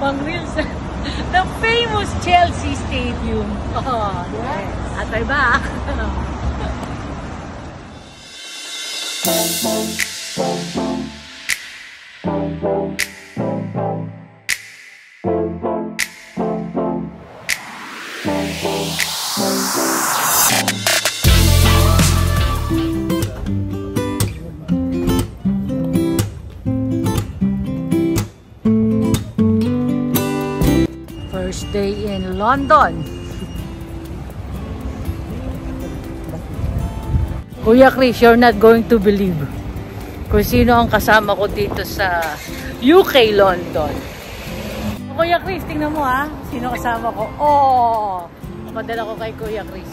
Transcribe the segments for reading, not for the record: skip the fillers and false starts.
Pang reels. The famous Chelsea Stadium. Oh, yes. At we're back. First day in London. Kuya Chris, you're not going to believe kung sino ang kasama ko dito sa UK, London. Kuya Chris, tingnan mo ha. Sino kasama ko? Oh! Padala ko kay Kuya Chris.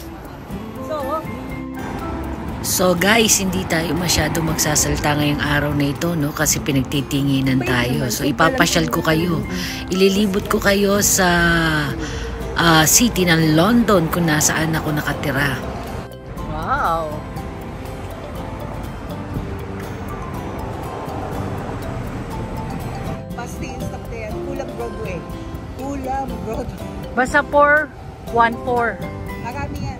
So guys, hindi tayo masyado magsasalta ngayong araw na ito, no? Kasi pinagtitinginan tayo. So ipapasyal ko kayo. Ililibot ko kayo sa city ng London kung nasaan ako nakatira. Wow! Basti stop there. Kulang Broadway. Kulang Broadway. Basta 414. Marami yan.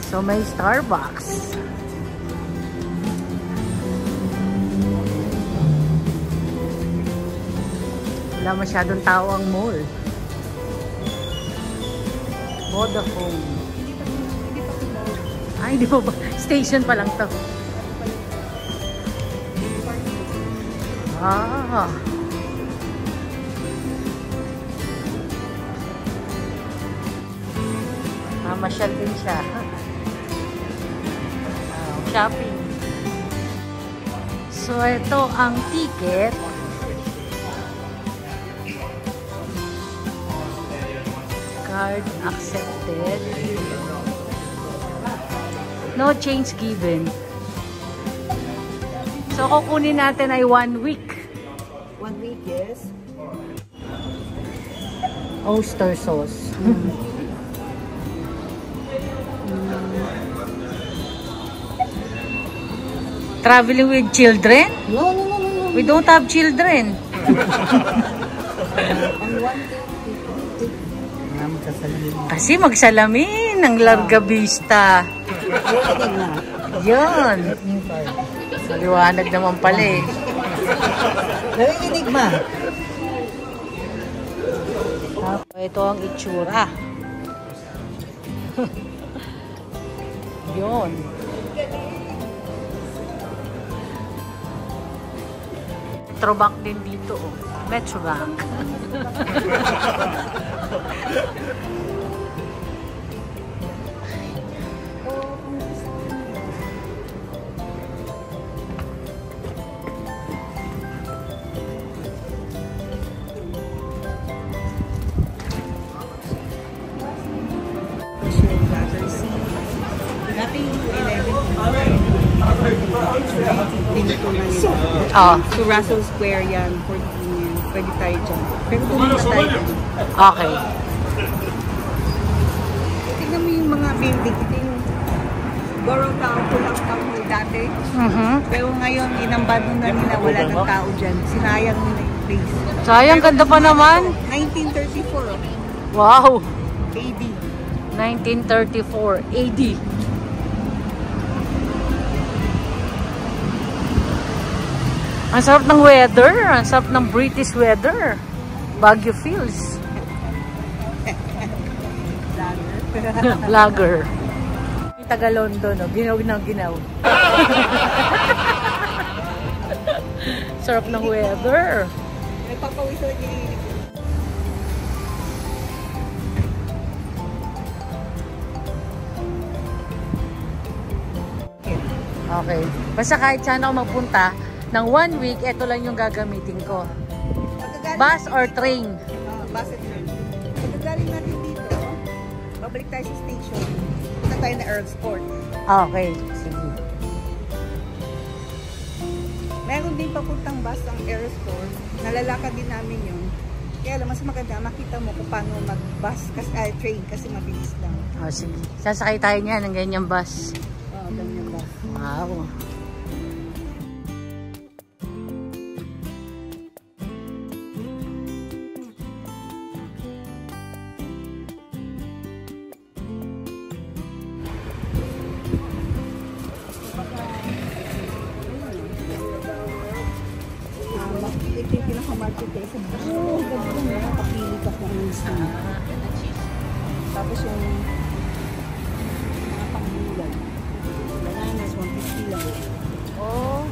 So may Starbucks. Wala masyadong tao ang mall. Vodafone. Ay, di pa ba? Station pa lang to. Ah. Masyal din siya. Shopping. So, ito ang ticket. Card accepted. No change given. So, kukunin natin ay 1 week. 1 week, yes. Oyster sauce. Traveling with children? No. We don't have children. Kasi magsalamin ng Larga Vista. Yan. Maliwanag naman pala eh. Narinig ma. Ito ang itsura. Yun. Metrobank din dito, oh. Metrobank. So Russell Square yan, 14 yan. Pwede tayo dyan. Pero tumunod tayo dyan. Okay. Tignan mo yung mga building. Ito yung Borough Town, Pulang Town dati. Pero ngayon, inambado na nila. Wala ng tao dyan. Sinayang nila yung place. Sayang, ganda pa naman. 1934. Wow. AD. 1934 AD. Ang sarap ng weather. Ang sarap ng British weather. Baguio feels. Vlogger. Taga London, no? Ginaw na ginaw. Sarap ng weather. Nagpapawis na ginilig. Okay. Basta kahit saan ako magpunta, ng 1 week, ito lang yung gagamitin ko. Bus or train? Bassett Mills. Pagkagaling natin dito, babalik tayo sa station. Punta tayo na Earl's Court. Okay, sige. Meron din papuntang bus ang Earl's Court. Nalalakad din namin yun. Kaya alam, mas maganda, makita mo kung paano mag-bus, train, kasi mabilis lang. Oh, sige. Sasakay tayo niyan ng ganyang bus. Oo, ganyan bus. Wow. Ito yung pinaka-market eh. Oh, ganda na. Kapili ka kung minsan. Tapos yung mga pangbulan. Bananas, 150 lang. Oh,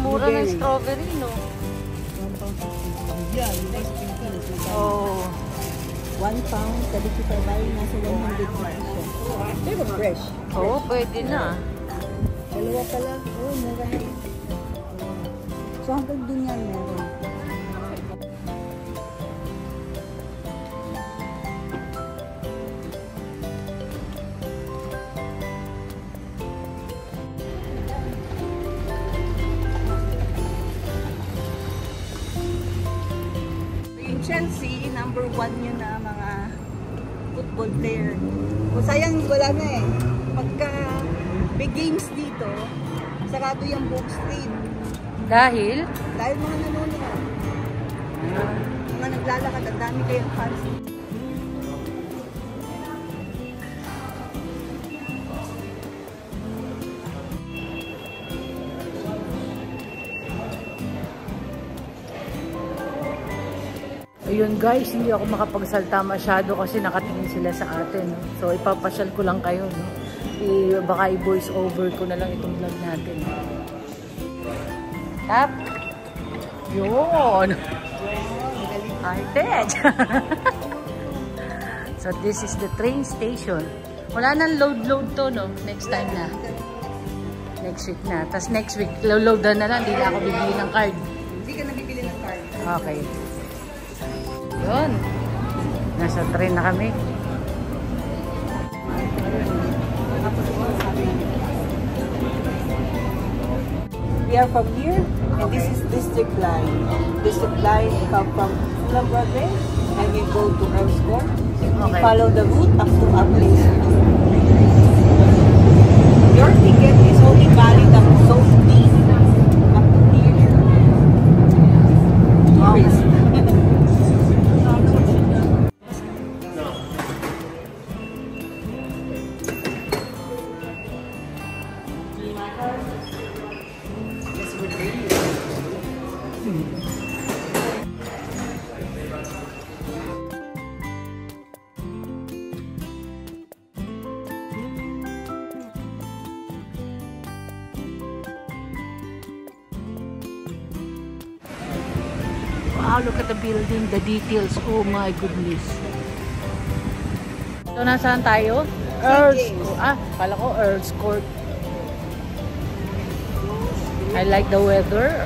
mura ng strawberry, no? 1 pound 50. Yeah, yung rice Pilipinas. Oh. 1 pound, sabi ko pa bayo, nasa 100 pesos. Pero fresh. Oh, pwede na. Dalawa pala. Oh, mura na. So hanggang dun yan meron. Yung Chelsea, number 1 yun na mga football player. O sayang wala na eh. Pagka may games dito, sarado yung Book Street. Dahil? Dahil mga nanonood. Mga naglalakad, ang dami kayong fans. Ayun guys, hindi ako makapagsalta masyado kasi nakatingin sila sa atin. So ipapasyal ko lang kayo. No? Baka i-voice over ko na lang itong vlog natin. Tap! Yun! Arted! So this is the train station. Wala nang load to, no? Next time na. Next week na. Tapos next week, load na lang. Hindi na ako bibili ng card. Hindi ka nabibili ng card. Okay. Yun. Nasa train na kami. We are from here, and this is District Line. District Line, we come from Fulham Broadway, and we go to Earl's Court. We follow the route up to our place. Your ticket is only valid up to Zone B, up to here. Tourist. Wow, look at the building, the details. Oh my goodness. So, nasaan tayo? Earl's Court. Ah, kala ko Earl's Court. I like the weather.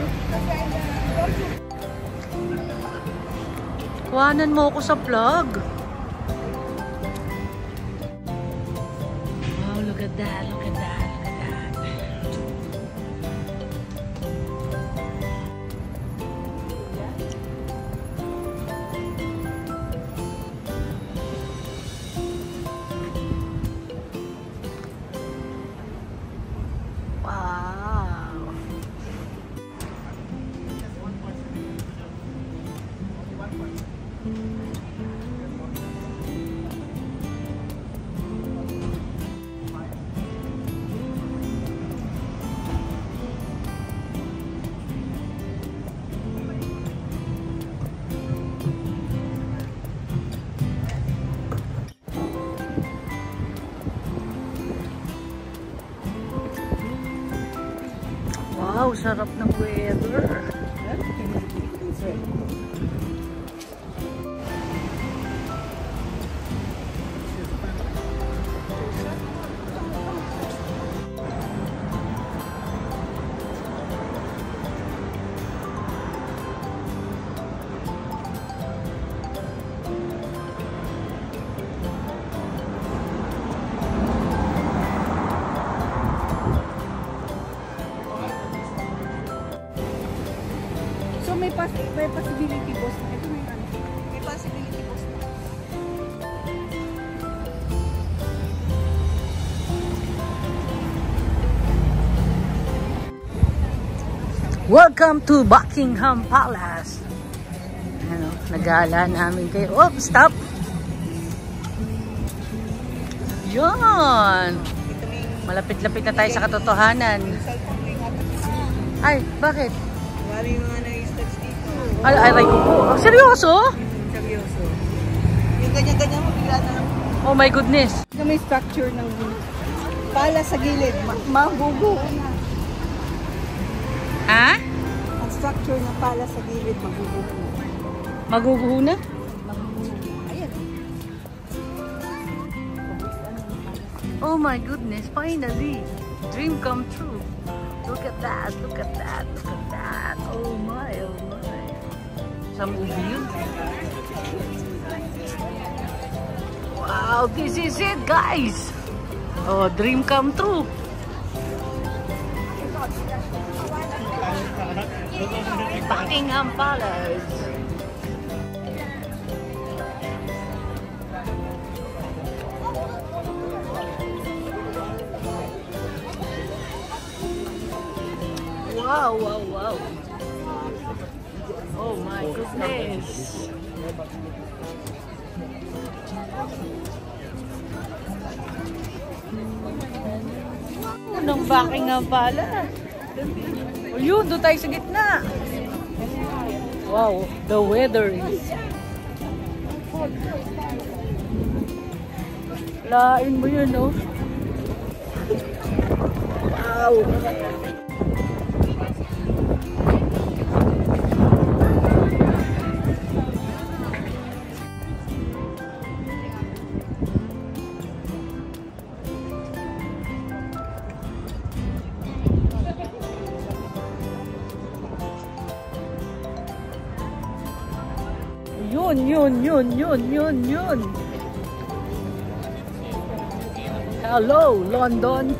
Kuhanan mo ako sa vlog. Wow, look at that, look at that, look at that. Wow. Wow, sarap ng weather. Welcome to Buckingham Palace. Ano, nagala namin kayo. Oh, stop! Yan! Malapit-lapit na tayo sa katotohanan. Ay, bakit? Maraming mga nag-stats dito. Ay, aray ko po. Seryoso? Seryoso. Yung ganyan-ganyan mo, bigla na lang. Oh my goodness. May structure ng pala sa gilid. Maguguho na. Ha? Ang structure ng pala sa gilid, maguguho. Maguguho na? Ayan. Oh my goodness, finally. Dream come true. Look at that, look at that, look at that. Oh my, oh my. Sa movie yun. Wow, this is it, guys. Oh, dream come true. Buckingham Palace. Wow, wow, wow. Oh my goodness. Anong Buckingham Palace? Oh, yun, doon tayo sa gitna. Wow, the weather is... Lain mo yun, no? Wow. Yun. Hello, London.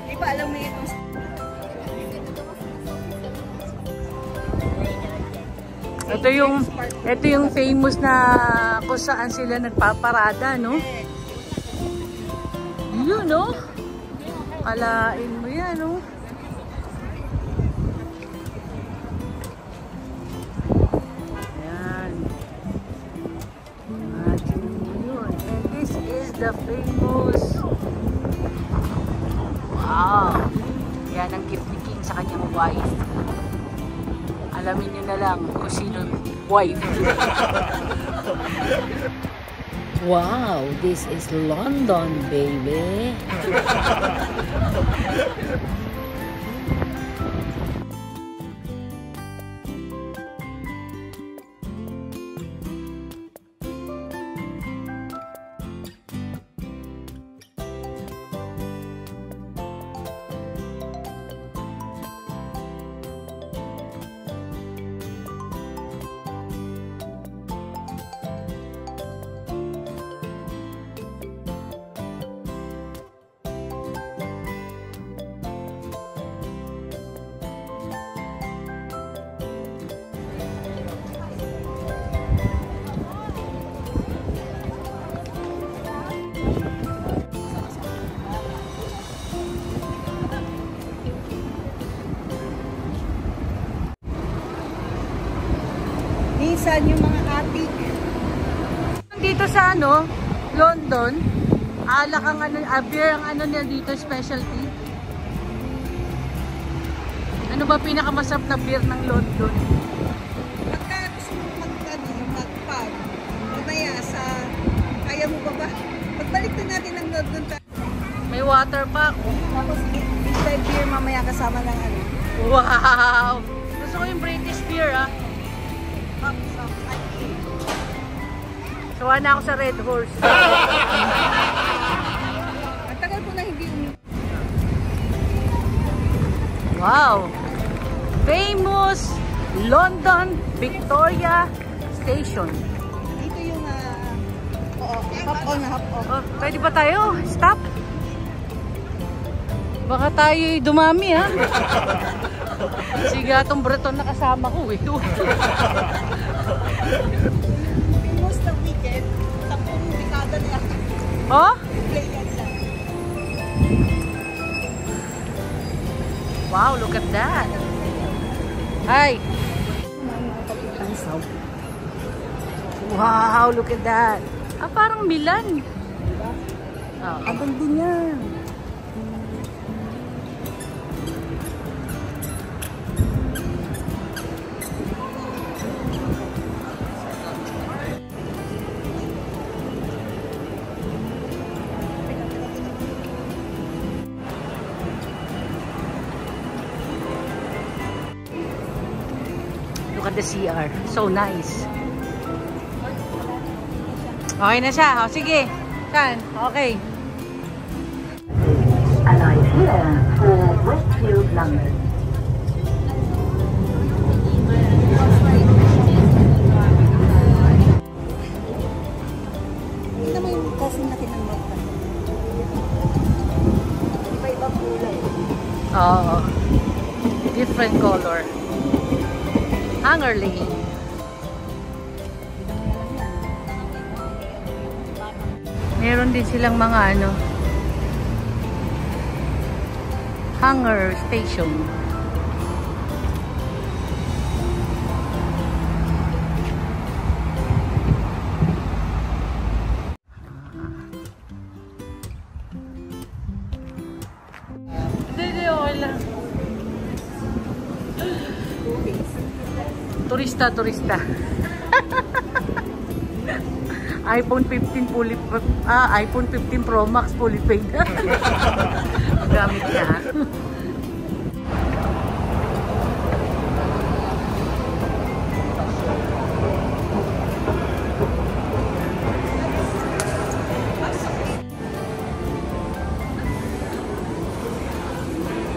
Di ba alam mo itong... Ito yung famous na kung saan sila nagpaparada, no? Yun, no? Alain mo yan, no? Yan. Imagine mo yun. And this is the famous... Wow! Yan ang gift ni King sa kanyang wife. Alamin nyo na lang kung sino wife. Wow, this is London, baby. Minsan yung mga atik. Dito sa London, alak ang beer ang niya dito, specialty. Ano ba pinakamasarap na beer ng London? Pagka gusto mo magpag, mamaya sa, kaya mo ba? Pagbalik na natin ng London tayo. May water pa. Tapos, big beer mamaya kasama ng ano. Wow! Gusto ko yung British beer, ah. Sawa na ako sa Red Horse. Ang tagal ko na hindi Wow! Famous London Victoria Station. Dito yung hop on, hop off. Oh, pwede ba tayo? Stop! Baka tayo dumami, ha? Siga itong Breton na kasama ko, eh. Famous na weekend, 10 dekada na yan. Oh? Wow, look at that. Hi. Wow, look at that. Ah, parang Milan. Oh. Abang din yan. Look at the CR. So nice. Okay na siya. O, sige. Saan? Okay. Alight here for Westfield, London. Hindi naman yung kasi laki ng mata. Iba-iba kulay. Oo. Different color. Hanger lane. Meron din silang mga ano, hanger station. Hindi, okay lang. Turista. iPhone 15 fully iPhone 15 Pro Max fully paid. Gamit niya.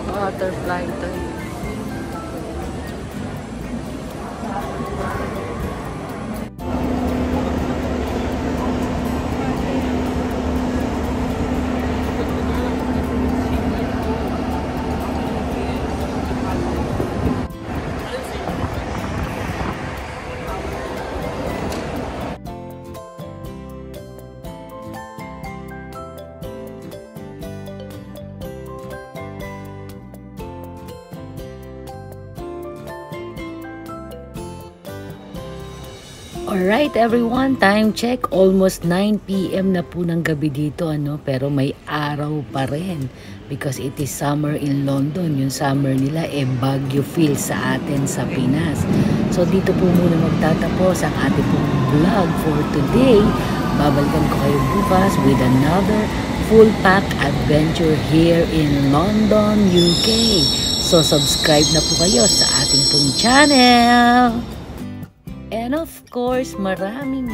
Butterfly ito. Alright everyone, time check. Almost 9 PM na po ng gabi dito, ano? Pero may araw pa rin. Because it is summer in London. Yung summer nila, Baguio feel sa atin sa Pinas. So dito po muna magtatapos ang ating pong vlog for today. Babalikan ko kayo bukas with another full pack adventure here in London, UK. So subscribe na po kayo sa ating pong channel. And of course, maraming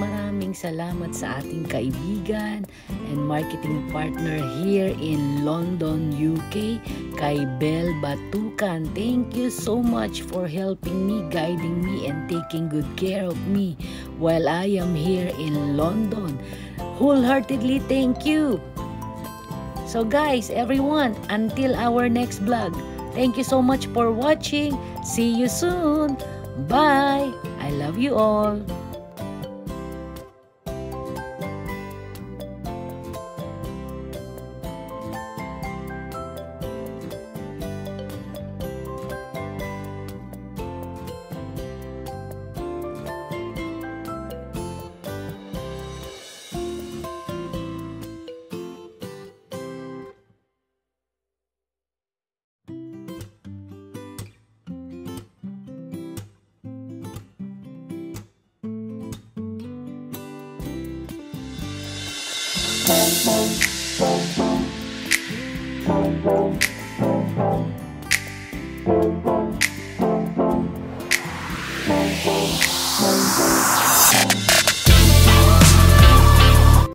salamat sa ating kaibigan and marketing partner here in London, UK, kay Bel Batukan. Thank you so much for helping me, guiding me, and taking good care of me while I am here in London. Wholeheartedly thank you. So guys, everyone, until our next vlog, thank you so much for watching. See you soon. Bye. I love you all. Boom, boom, boom.